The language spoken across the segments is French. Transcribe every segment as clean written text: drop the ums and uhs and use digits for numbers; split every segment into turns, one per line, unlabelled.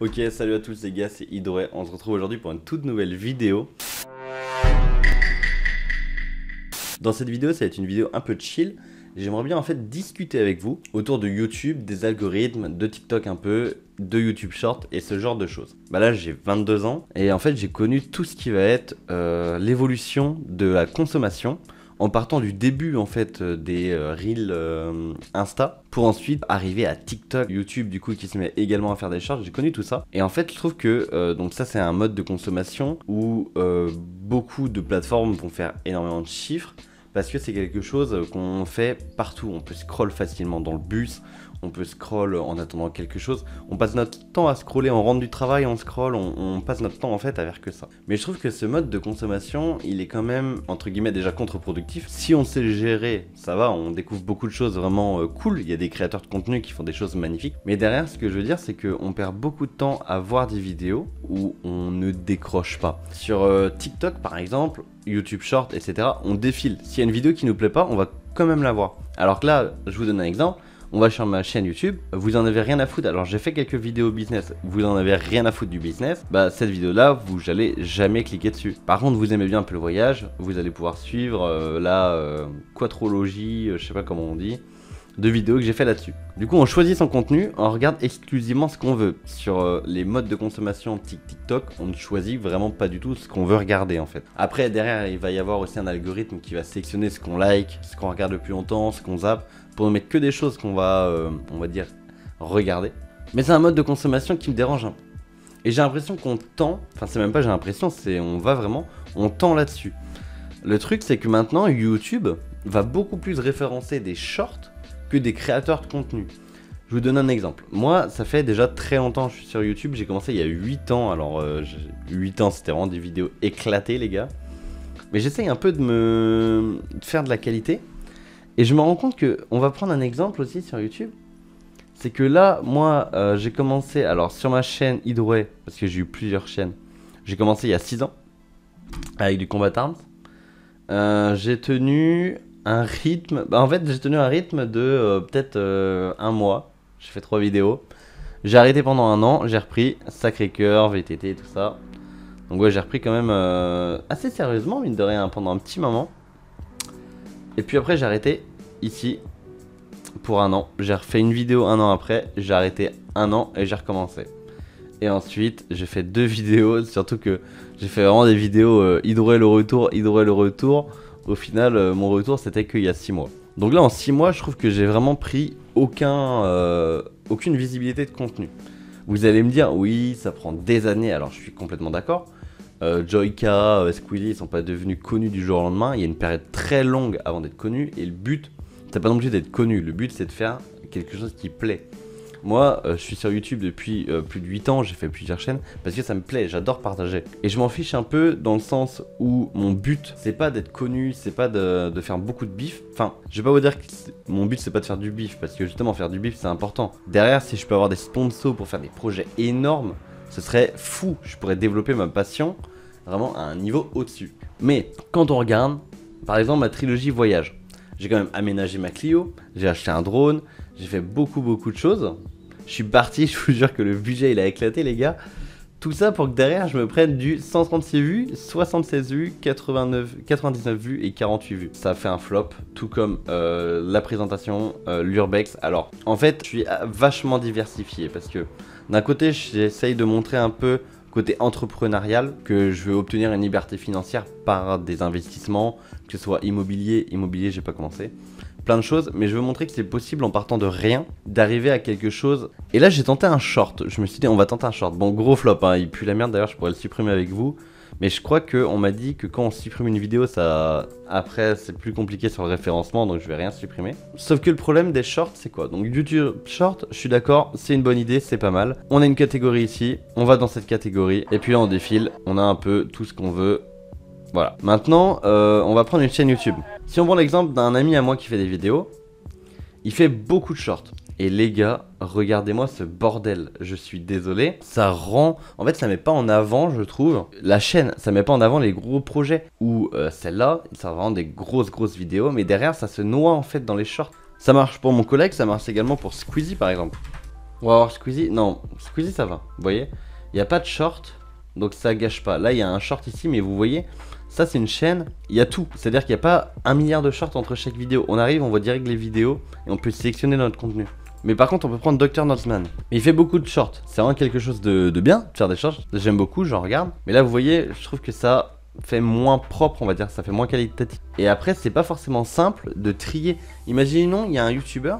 Ok, salut à tous les gars, c'est Hydroé. On se retrouve aujourd'hui pour une toute nouvelle vidéo. Dans cette vidéo, ça va être une vidéo un peu chill. J'aimerais bien en fait discuter avec vous autour de YouTube, des algorithmes, de TikTok un peu, de YouTube Short et ce genre de choses. Bah là j'ai 22 ans et en fait j'ai connu tout ce qui va être l'évolution de la consommation en partant du début en fait des Reels Insta pour ensuite arriver à TikTok, YouTube du coup qui se met également à faire des shorts. J'ai connu tout ça et en fait je trouve que donc ça c'est un mode de consommation où beaucoup de plateformes vont faire énormément de chiffres. Parce que c'est quelque chose qu'on fait partout. On peut scroll facilement dans le bus, on peut scroll en attendant quelque chose. On passe notre temps à scroller, on rentre du travail, on scroll, on passe notre temps en fait à faire que ça. Mais je trouve que ce mode de consommation, il est quand même, entre guillemets, déjà contre-productif. Si on sait le gérer, ça va, on découvre beaucoup de choses vraiment cool. Il y a des créateurs de contenu qui font des choses magnifiques. Mais derrière, ce que je veux dire, c'est qu'on perd beaucoup de temps à voir des vidéos où on ne décroche pas. Sur TikTok, par exemple, YouTube Short, etc., on défile. S'il y a une vidéo qui nous plaît pas, on va quand même la voir. Alors que là, je vous donne un exemple. On va sur ma chaîne YouTube, vous en avez rien à foutre. Alors j'ai fait quelques vidéos business, vous en avez rien à foutre du business. Bah cette vidéo là, vous n'allez jamais cliquer dessus. Par contre, vous aimez bien un peu le voyage, vous allez pouvoir suivre la quadrologie, je sais pas comment on dit, de vidéos que j'ai fait là-dessus. Du coup, on choisit son contenu, on regarde exclusivement ce qu'on veut. Sur les modes de consommation TikTok, on ne choisit vraiment pas du tout ce qu'on veut regarder en fait. Après, derrière, il va y avoir aussi un algorithme qui va sélectionner ce qu'on like, ce qu'on regarde depuis longtemps, ce qu'on zappe, pour ne mettre que des choses qu'on va, on va dire, regarder. Mais c'est un mode de consommation qui me dérange un peu. Et j'ai l'impression qu'on tend, enfin c'est même pas j'ai l'impression, c'est on va vraiment, on tend là-dessus. Le truc c'est que maintenant YouTube va beaucoup plus référencer des shorts que des créateurs de contenu. Je vous donne un exemple. Moi, ça fait déjà très longtemps que je suis sur YouTube. J'ai commencé il y a 8 ans. Alors, 8 ans, c'était vraiment des vidéos éclatées, les gars. Mais j'essaye un peu de faire de la qualité. Et je me rends compte que, on va prendre un exemple aussi sur YouTube. C'est que là, moi, j'ai commencé, alors sur ma chaîne Hydroé, parce que j'ai eu plusieurs chaînes. J'ai commencé il y a 6 ans, avec du Combat Arms. J'ai tenu un rythme, en fait j'ai tenu un rythme de peut-être un mois. J'ai fait 3 vidéos. J'ai arrêté pendant un an, j'ai repris Sacré-Cœur, VTT, tout ça. Donc ouais, j'ai repris quand même assez sérieusement, mine de rien, pendant un petit moment. Et puis après j'ai arrêté ici pour un an. J'ai refait une vidéo un an après, j'ai arrêté un an et j'ai recommencé. Et ensuite j'ai fait 2 vidéos, surtout que j'ai fait vraiment des vidéos Hydroé le retour, Hydroé le retour. Au final, mon retour, c'était qu'il y a 6 mois. Donc là, en 6 mois, je trouve que j'ai vraiment pris aucune visibilité de contenu. Vous allez me dire, oui, ça prend des années, alors je suis complètement d'accord. Joyka, Squeezie, ils sont pas devenus connus du jour au lendemain. Il y a une période très longue avant d'être connus. Et le but, c'est pas non plus d'être connu. Le but, c'est de faire quelque chose qui plaît. Moi, je suis sur YouTube depuis plus de 8 ans, j'ai fait plusieurs chaînes parce que ça me plaît, j'adore partager. Et je m'en fiche un peu dans le sens où mon but, c'est pas d'être connu, c'est pas de faire beaucoup de bif. Enfin, je vais pas vous dire que mon but, c'est pas de faire du bif parce que justement, faire du bif, c'est important. Derrière, si je peux avoir des sponsors pour faire des projets énormes, ce serait fou. Je pourrais développer ma passion vraiment à un niveau au-dessus. Mais quand on regarde, par exemple, ma trilogie voyage, j'ai quand même aménagé ma Clio, j'ai acheté un drone, j'ai fait beaucoup de choses. Je suis parti, je vous jure que le budget il a éclaté les gars. Tout ça pour que derrière je me prenne du 136 vues, 76 vues, 99 vues et 48 vues. Ça fait un flop, tout comme la présentation, l'urbex. Alors en fait je suis vachement diversifié parce que d'un côté j'essaye de montrer un peu côté entrepreneurial, que je veux obtenir une liberté financière par des investissements, que ce soit immobilier, j'ai pas commencé, plein de choses, mais je veux montrer que c'est possible en partant de rien, d'arriver à quelque chose. Et là j'ai tenté un short, je me suis dit on va tenter un short, bon gros flop, hein, il pue la merde d'ailleurs, je pourrais le supprimer avec vous, mais je crois qu'on m'a dit que quand on supprime une vidéo, ça après c'est plus compliqué sur le référencement, donc je vais rien supprimer. Sauf que le problème des shorts, c'est quoi? Donc YouTube Short, je suis d'accord, c'est une bonne idée, c'est pas mal. On a une catégorie ici, on va dans cette catégorie, et puis là on défile, on a un peu tout ce qu'on veut. Voilà. Maintenant, on va prendre une chaîne YouTube. Si on prend l'exemple d'un ami à moi qui fait des vidéos, il fait beaucoup de shorts. Et les gars, regardez-moi ce bordel, je suis désolé, ça rend... En fait, ça met pas en avant, je trouve, la chaîne, ça met pas en avant les gros projets. Ou celle-là, ça va vraiment des grosses vidéos, mais derrière, ça se noie en fait dans les shorts. Ça marche pour mon collègue, ça marche également pour Squeezie par exemple. On va voir Squeezie. Non, Squeezie ça va. Vous voyez, il n'y a pas de short, donc ça gâche pas. Là, il y a un short ici, mais vous voyez, ça c'est une chaîne, il y a tout. C'est-à-dire qu'il n'y a pas 1 milliard de shorts entre chaque vidéo. On arrive, on voit direct les vidéos et on peut sélectionner notre contenu. Mais par contre, on peut prendre Dr Nozman. Il fait beaucoup de shorts. C'est vraiment quelque chose de bien de faire des shorts. J'aime beaucoup, j'en regarde. Mais là, vous voyez, je trouve que ça fait moins propre, on va dire. Ça fait moins qualitatif. Et après, c'est pas forcément simple de trier. Imaginons, il y a un YouTuber,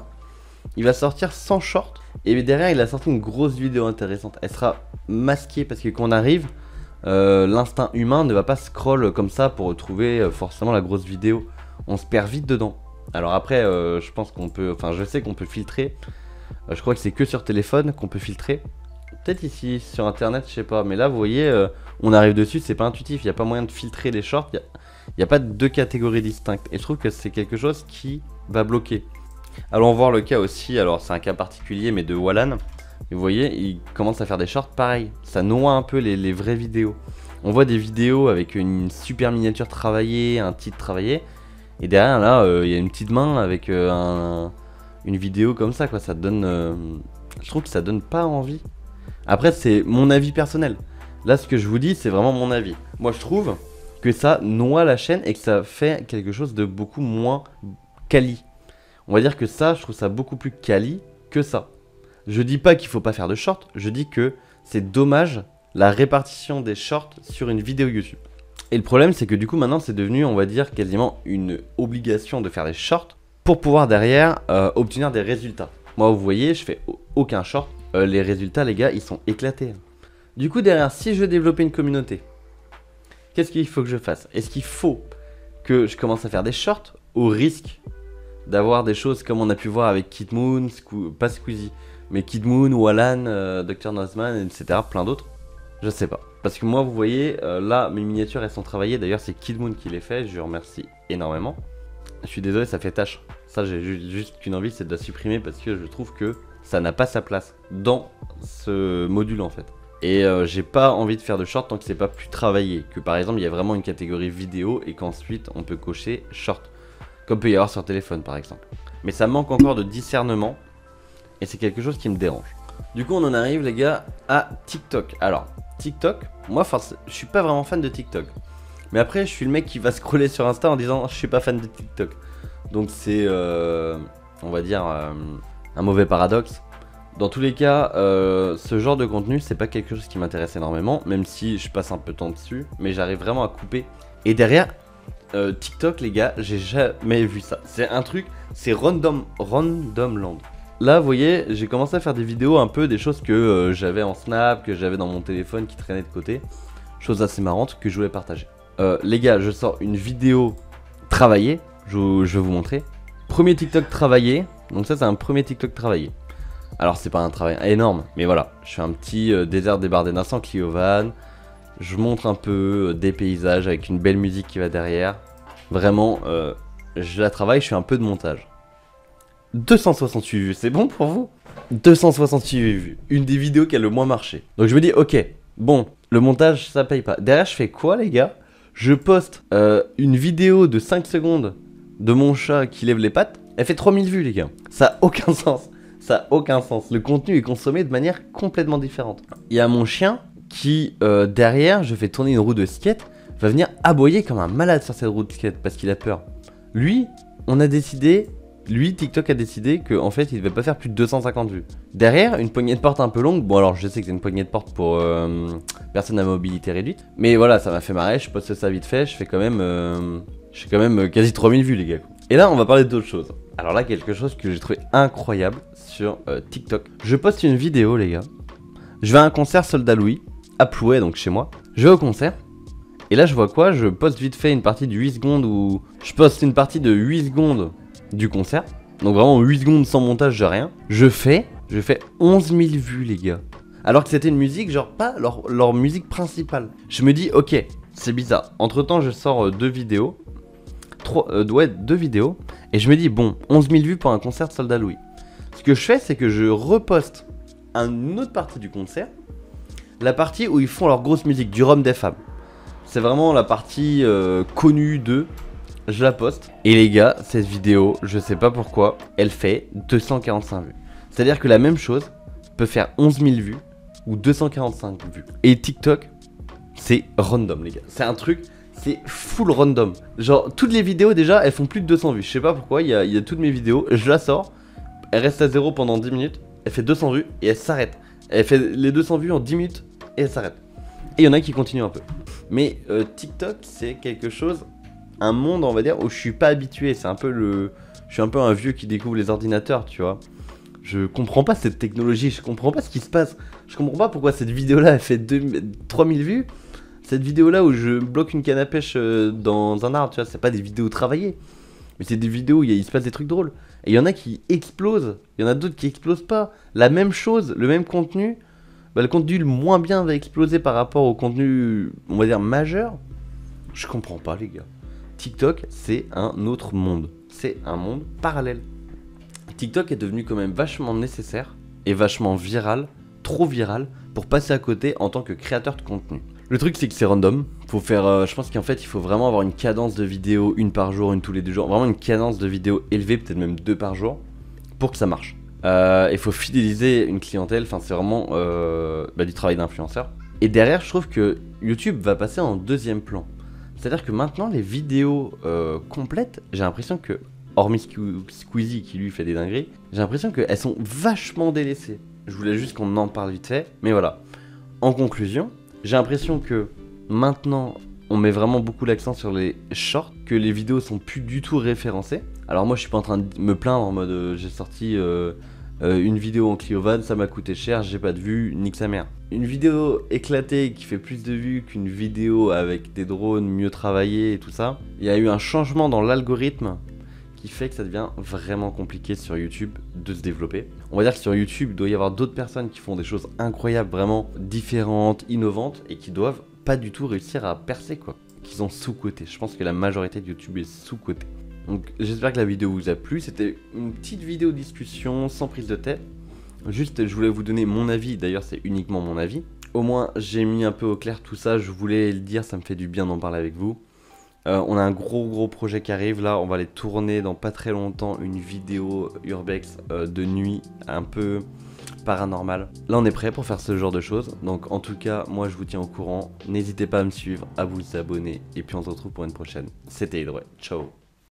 il va sortir 100 shorts. Et derrière, il a sorti une grosse vidéo intéressante. Elle sera masquée parce que quand on arrive, l'instinct humain ne va pas scroll comme ça pour trouver forcément la grosse vidéo. On se perd vite dedans. Alors après, je pense qu'on peut, enfin je sais qu'on peut filtrer. Je crois que c'est que sur téléphone qu'on peut filtrer. Peut-être ici sur internet, je sais pas. Mais là, vous voyez, on arrive dessus, c'est pas intuitif. Il n'y a pas moyen de filtrer les shorts. Il n'y a pas de deux catégories distinctes. Et je trouve que c'est quelque chose qui va bloquer. Allons voir le cas aussi. Alors c'est un cas particulier, mais de Wallan. Et vous voyez, il commence à faire des shorts pareil. Ça noie un peu les vraies vidéos. On voit des vidéos avec une super miniature travaillée, un titre travaillé. Et derrière là, il y a une petite main avec une vidéo comme ça, quoi. Ça donne, je trouve que ça donne pas envie. Après, c'est mon avis personnel. Là, ce que je vous dis, c'est vraiment mon avis. Moi, je trouve que ça noie la chaîne et que ça fait quelque chose de beaucoup moins quali. On va dire que ça, je trouve ça beaucoup plus quali que ça. Je dis pas qu'il faut pas faire de shorts, je dis que c'est dommage la répartition des shorts sur une vidéo YouTube. Et le problème, c'est que du coup, maintenant, c'est devenu, on va dire, quasiment une obligation de faire des shorts pour pouvoir derrière obtenir des résultats. Moi, vous voyez, je fais aucun short. Les résultats, les gars, ils sont éclatés. Du coup, derrière, si je veux développer une communauté, qu'est-ce qu'il faut que je fasse? Est-ce qu'il faut que je commence à faire des shorts au risque d'avoir des choses comme on a pu voir avec Kid Moon, pas Squeezie, mais Kid Moon, Wallan, Dr Nozman, etc. Plein d'autres? Je sais pas. Parce que moi, vous voyez, là, mes miniatures, elles sont travaillées. D'ailleurs, c'est Kid Moon qui les fait. Je lui remercie énormément. Je suis désolé, ça fait tâche. Ça, j'ai juste qu'une envie, c'est de la supprimer parce que je trouve que ça n'a pas sa place dans ce module, en fait. Et j'ai pas envie de faire de short tant que c'est pas plus travaillé. Que par exemple, il y a vraiment une catégorie vidéo et qu'ensuite, on peut cocher short. Comme peut y avoir sur téléphone, par exemple. Mais ça manque encore de discernement. Et c'est quelque chose qui me dérange. Du coup, on en arrive, les gars, à TikTok. Alors, TikTok, moi, je suis pas vraiment fan de TikTok. Mais après, je suis le mec qui va scroller sur Insta en disant je suis pas fan de TikTok. Donc c'est, on va dire, un mauvais paradoxe. Dans tous les cas, ce genre de contenu, c'est pas quelque chose qui m'intéresse énormément, même si je passe un peu de temps dessus, mais j'arrive vraiment à couper. Et derrière, TikTok, les gars, j'ai jamais vu ça. C'est un truc, c'est Random Land. Là, vous voyez, j'ai commencé à faire des vidéos un peu des choses que j'avais en Snap, que j'avais dans mon téléphone qui traînait de côté. Chose assez marrante que je voulais partager. Les gars, je sors une vidéo travaillée. Je vais vous montrer. Premier TikTok travaillé. Donc ça, c'est un premier TikTok travaillé. Alors, c'est pas un travail énorme, mais voilà. Je fais un petit désert des Bardenas sans Clio Van. Je montre un peu des paysages avec une belle musique qui va derrière. Vraiment, je la travaille, je fais un peu de montage. 268 vues, c'est bon pour vous? 268 vues, une des vidéos qui a le moins marché. Donc je me dis, ok, bon, le montage ça paye pas. Derrière, je fais quoi, les gars? Je poste une vidéo de 5 secondes de mon chat qui lève les pattes. Elle fait 3000 vues, les gars. Ça a aucun sens. Ça a aucun sens. Le contenu est consommé de manière complètement différente. Il y a mon chien qui, derrière, je fais tourner une roue de skate, va venir aboyer comme un malade sur cette roue de skate parce qu'il a peur. Lui, on a décidé. Lui, TikTok a décidé qu'en fait, il devait pas faire plus de 250 vues. Derrière, une poignée de porte un peu longue. Bon, alors je sais que c'est une poignée de porte pour personnes à mobilité réduite. Mais voilà, ça m'a fait marrer. Je poste ça vite fait. Je fais quand même quasi 3000 vues, les gars. Et là, on va parler d'autre chose. Alors là, quelque chose que j'ai trouvé incroyable sur TikTok. Je poste une vidéo, les gars. Je vais à un concert Soldat Louis, à Plouay, donc chez moi. Je vais au concert. Et là, je vois quoi? Je poste vite fait une partie de 8 secondes où... Je poste une partie de 8 secondes du concert. Donc vraiment 8 secondes sans montage, j'ai rien. Je fais 11 000 vues, les gars. Alors que c'était une musique, genre pas leur musique principale. Je me dis, ok, c'est bizarre. Entre temps, je sors 2 vidéos. 2 vidéos. Et je me dis, bon, 11 000 vues pour un concert de Soldat Louis. Ce que je fais, c'est que je reposte une autre partie du concert. La partie où ils font leur grosse musique, du Rhum des femmes. C'est vraiment la partie connue d'eux. Je la poste. Et les gars, cette vidéo, je sais pas pourquoi, elle fait 245 vues. C'est-à-dire que la même chose peut faire 11 000 vues ou 245 vues. Et TikTok, c'est random, les gars. C'est un truc, c'est full random. Genre, toutes les vidéos, déjà, elles font plus de 200 vues. Je sais pas pourquoi, il y a toutes mes vidéos, je la sors, elle reste à 0 pendant 10 minutes, elle fait 200 vues et elle s'arrête. Elle fait les 200 vues en 10 minutes et elle s'arrête. Et il y en a qui continuent un peu. Mais TikTok, c'est quelque chose, un monde, on va dire, où je suis pas habitué. C'est un peu le... Je suis un peu un vieux qui découvre les ordinateurs, tu vois. Je comprends pas cette technologie, je comprends pas ce qui se passe. Je comprends pas pourquoi cette vidéo-là, elle fait 3000 vues. Cette vidéo-là où je bloque une canne à pêche dans un arbre, tu vois, c'est pas des vidéos travaillées. Mais c'est des vidéos où il se passe des trucs drôles. Et il y en a qui explosent, il y en a d'autres qui explosent pas. La même chose, le même contenu, bah, le contenu le moins bien va exploser par rapport au contenu, on va dire, majeur. Je comprends pas, les gars. TikTok, c'est un autre monde. C'est un monde parallèle. TikTok est devenu quand même vachement nécessaire et vachement viral, trop viral, pour passer à côté en tant que créateur de contenu. Le truc, c'est que c'est random. Faut faire, je pense qu'en fait, il faut vraiment avoir une cadence de vidéo, une par jour, une tous les 2 jours. Vraiment une cadence de vidéo élevée, peut-être même 2 par jour, pour que ça marche. Il faut fidéliser une clientèle. Enfin, c'est vraiment du travail d'influenceur. Et derrière, je trouve que YouTube va passer en deuxième plan. C'est-à-dire que maintenant, les vidéos complètes, j'ai l'impression que, hormis Squeezie qui lui fait des dingueries, j'ai l'impression qu'elles sont vachement délaissées. Je voulais juste qu'on en parle vite fait, mais voilà. En conclusion, j'ai l'impression que maintenant, on met vraiment beaucoup l'accent sur les shorts, que les vidéos sont plus du tout référencées. Alors moi, je suis pas en train de me plaindre en mode j'ai sorti une vidéo en Clio-Van, ça m'a coûté cher, j'ai pas de vues, nique sa mère. Une vidéo éclatée qui fait plus de vues qu'une vidéo avec des drones mieux travaillés et tout ça, il y a eu un changement dans l'algorithme qui fait que ça devient vraiment compliqué sur YouTube de se développer. On va dire que sur YouTube, il doit y avoir d'autres personnes qui font des choses incroyables, vraiment différentes, innovantes, et qui doivent pas du tout réussir à percer, quoi. Qu'ils ont sous-coté. Je pense que la majorité de YouTube est sous-coté. Donc j'espère que la vidéo vous a plu. C'était une petite vidéo discussion sans prise de tête. Juste, je voulais vous donner mon avis. D'ailleurs, c'est uniquement mon avis. Au moins, j'ai mis un peu au clair tout ça. Je voulais le dire, ça me fait du bien d'en parler avec vous. On a un gros projet qui arrive là, on va aller tourner dans pas très longtemps une vidéo urbex de nuit un peu paranormale. Là on est prêt pour faire ce genre de choses, donc en tout cas moi je vous tiens au courant, n'hésitez pas à me suivre, à vous abonner et puis on se retrouve pour une prochaine. C'était Hydroid, ciao.